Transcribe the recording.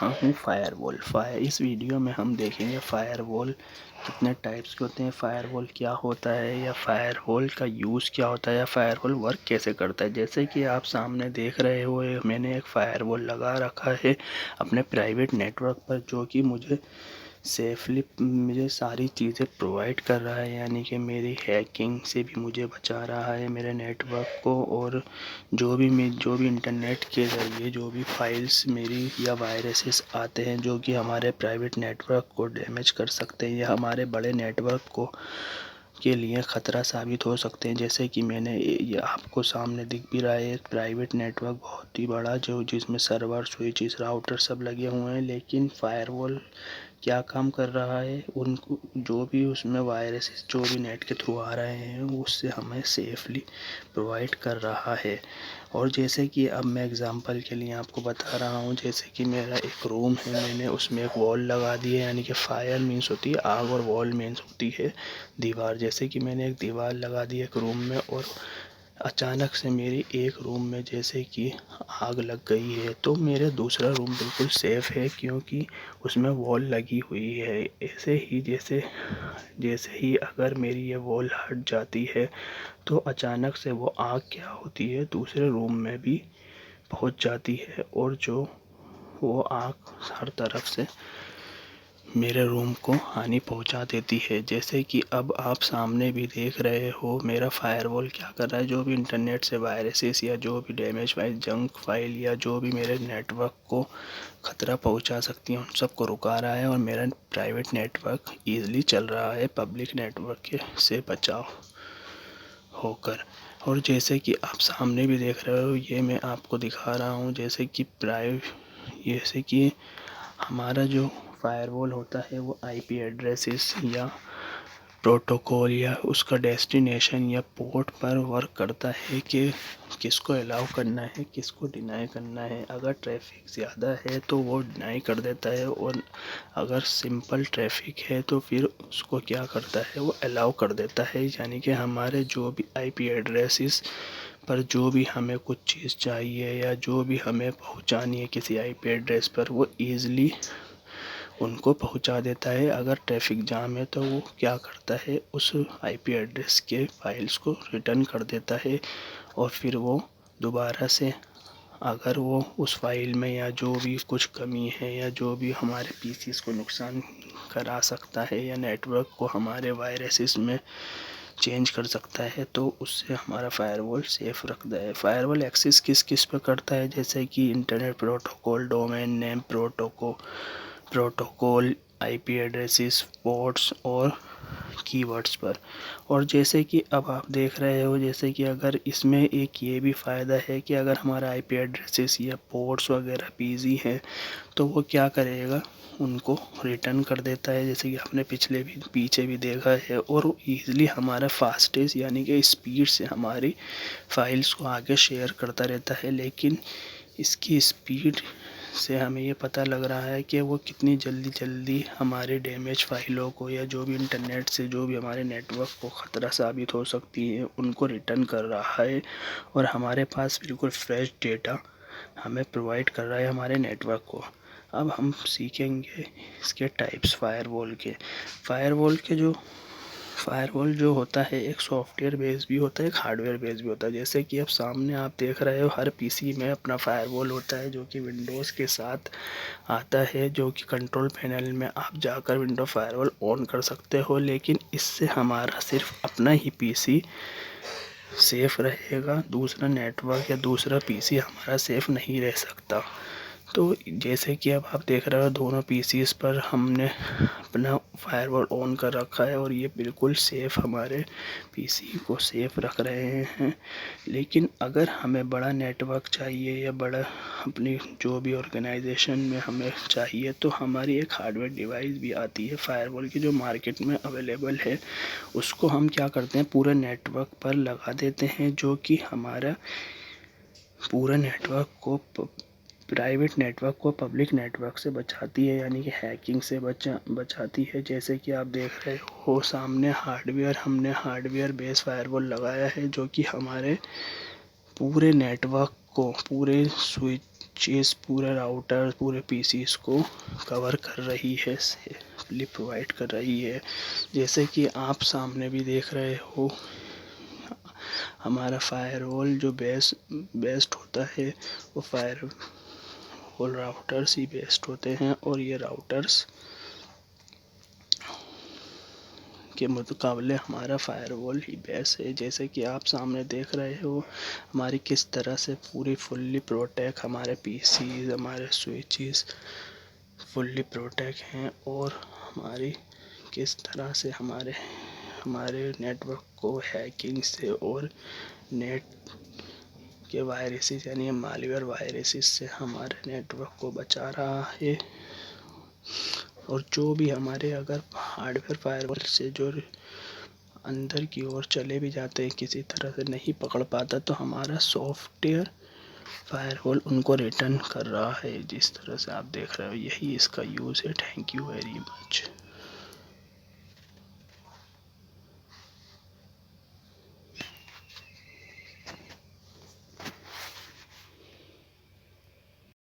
रहा हूँ फायरवॉल। इस वीडियो में हम देखेंगे फायरवॉल कितने टाइप्स के होते हैं, फायरवॉल क्या होता है, या फायरवॉल का यूज़ क्या होता है, या फायरवॉल वर्क कैसे करता है। जैसे कि आप सामने देख रहे हो, मैंने एक फायरवॉल लगा रखा है अपने प्राइवेट नेटवर्क पर, जो कि मुझे सारी चीज़ें प्रोवाइड कर रहा है, यानी कि मेरी हैकिंग से भी मुझे बचा रहा है मेरे नेटवर्क को। और जो भी इंटरनेट के ज़रिए जो भी फाइल्स मेरी या वायरसेस आते हैं जो कि हमारे प्राइवेट नेटवर्क को डैमेज कर सकते हैं या हमारे बड़े नेटवर्क को के लिए ख़तरा साबित हो सकते हैं। जैसे कि मैंने ये आपको सामने दिख भी रहा है एक प्राइवेट नेटवर्क बहुत ही बड़ा, जो जिसमें सर्वर, स्विचेस, राउटर सब लगे हुए हैं। लेकिन फायरवॉल क्या काम कर रहा है, उनको जो भी उसमें वायरसेस जो भी नेट के थ्रू आ रहे हैं उससे हमें सेफली प्रोवाइड कर रहा है। और जैसे कि अब मैं एग्ज़ाम्पल के लिए आपको बता रहा हूँ, जैसे कि मेरा एक रूम है, मैंने उसमें एक वॉल लगा दी है, यानी कि फायर मीन्स होती है आग और वॉल मीन्स होती है दीवार। जैसे कि मैंने एक दीवार लगा दी एक रूम में, और अचानक से मेरी एक रूम में जैसे कि आग लग गई है, तो मेरे दूसरा रूम बिल्कुल सेफ़ है क्योंकि उसमें वॉल लगी हुई है। ऐसे ही जैसे जैसे ही अगर मेरी ये वॉल हट जाती है तो अचानक से वो आग क्या होती है दूसरे रूम में भी पहुंच जाती है, और जो वो आग हर तरफ से मेरे रूम को हानि पहुंचा देती है। जैसे कि अब आप सामने भी देख रहे हो मेरा फायरवॉल क्या कर रहा है, जो भी इंटरनेट से वायरसेस या जो भी डैमेज फाइल, जंक फाइल या जो भी मेरे नेटवर्क को ख़तरा पहुंचा सकती है उन सबको रुका रहा है, और मेरा प्राइवेट नेटवर्क ईज़िली चल रहा है पब्लिक नेटवर्क के से बचाव होकर। और जैसे कि आप सामने भी देख रहे हो, ये मैं आपको दिखा रहा हूँ जैसे कि हमारा जो फायरवॉल होता है वो आईपी एड्रेसेस या प्रोटोकॉल या उसका डेस्टिनेशन या पोर्ट पर वर्क करता है कि किसको अलाउ करना है, किसको डिनाई करना है। अगर ट्रैफिक ज़्यादा है तो वो डिनाई कर देता है, और अगर सिंपल ट्रैफिक है तो फिर उसको क्या करता है, वो अलाउ कर देता है। यानी कि हमारे जो भी आईपी एड्रेसेस पर जो भी हमें कुछ चीज़ चाहिए या जो भी हमें पहुंचानी है किसी आईपी एड्रेस पर, वो ईज़िली उनको पहुंचा देता है। अगर ट्रैफिक जाम है तो वो क्या करता है, उस आईपी एड्रेस के फाइल्स को रिटर्न कर देता है, और फिर वो दोबारा से अगर वो उस फाइल में या जो भी कुछ कमी है या जो भी हमारे पीसीस को नुकसान करा सकता है या नेटवर्क को हमारे वायरसेस में चेंज कर सकता है, तो उससे हमारा फायरवॉल सेफ रखता है। फायरवॉल एक्सेस किस किस पर करता है, जैसे कि internet protocol, domain name protocol, IP addresses, ports और कीवर्ड्स पर। और जैसे कि अब आप देख रहे हो, जैसे कि अगर इसमें एक ये भी फ़ायदा है कि अगर हमारा आईपी एड्रेसेस या पोर्ट्स वगैरह बिजी हैं तो वो क्या करेगा, उनको रिटर्न कर देता है, जैसे कि आपने पीछे भी देखा है। और ईज़िली हमारा फास्टेस्ट यानी कि स्पीड से हमारी फाइल्स को आगे शेयर करता रहता है। लेकिन इसकी स्पीड से हमें ये पता लग रहा है कि वो कितनी जल्दी हमारे डैमेज फाइलों को या जो भी इंटरनेट से जो भी हमारे नेटवर्क को ख़तरा साबित हो सकती है उनको रिटर्न कर रहा है, और हमारे पास बिल्कुल फ्रेश डेटा हमें प्रोवाइड कर रहा है हमारे नेटवर्क को। अब हम सीखेंगे इसके टाइप्स फायरवॉल जो होता है एक सॉफ्टवेयर बेस भी होता है, एक हार्डवेयर बेस भी होता है। जैसे कि अब सामने आप देख रहे हो हर पीसी में अपना फायरवॉल होता है जो कि विंडोज़ के साथ आता है, जो कि कंट्रोल पैनल में आप जाकर विंडो फायरवॉल ऑन कर सकते हो। लेकिन इससे हमारा सिर्फ अपना ही पीसी सेफ़ रहेगा, दूसरा नेटवर्क या दूसरा पीसी हमारा सेफ़ नहीं रह सकता। तो जैसे कि अब आप देख रहे हो दोनों पीसीस पर हमने अपना फायरवॉल ऑन कर रखा है, और ये बिल्कुल सेफ़ हमारे पीसी को सेफ़ रख रहे हैं। लेकिन अगर हमें बड़ा नेटवर्क चाहिए या बड़ा अपनी जो भी ऑर्गेनाइजेशन में हमें चाहिए, तो हमारी एक हार्डवेयर डिवाइस भी आती है फायरवॉल की जो मार्केट में अवेलेबल है। उसको हम क्या करते हैं, पूरे नेटवर्क पर लगा देते हैं, जो कि हमारा पूरा नेटवर्क को प्राइवेट नेटवर्क को पब्लिक नेटवर्क से बचाती है, यानी कि हैकिंग से बचाती है। जैसे कि आप देख रहे हो सामने हमने हार्डवेयर बेस फायरवॉल लगाया है जो कि हमारे पूरे नेटवर्क को, पूरे स्विचेस, पूरे राउटर, पूरे पीसीस को कवर कर रही है, सेफली प्रोवाइड कर रही है। जैसे कि आप सामने भी देख रहे हो, हमारा फायरवॉल जो बेस्ट होता है वो फायरवॉल राउटर्स ही बेस्ट होते हैं, और ये राउटर्स के मुकाबले हमारा फायरवॉल ही बेस्ट है। जैसे कि आप सामने देख रहे हो हमारी किस तरह से पूरी फुल्ली प्रोटेक्ट, हमारे पीसीज, हमारे स्विचेस फुल्ली प्रोटेक्ट हैं, और हमारी किस तरह से हमारे नेटवर्क को हैकिंग से और नेट के वायरसेस यानी मालवेयर वायरसेस से हमारे नेटवर्क को बचा रहा है। और जो भी हमारे अगर हार्डवेयर फायरवॉल से जो अंदर की ओर चले भी जाते हैं, किसी तरह से नहीं पकड़ पाता, तो हमारा सॉफ्टवेयर फायरवॉल उनको रिटर्न कर रहा है। जिस तरह से आप देख रहे हो, यही इसका यूज़ है। Thank you very much.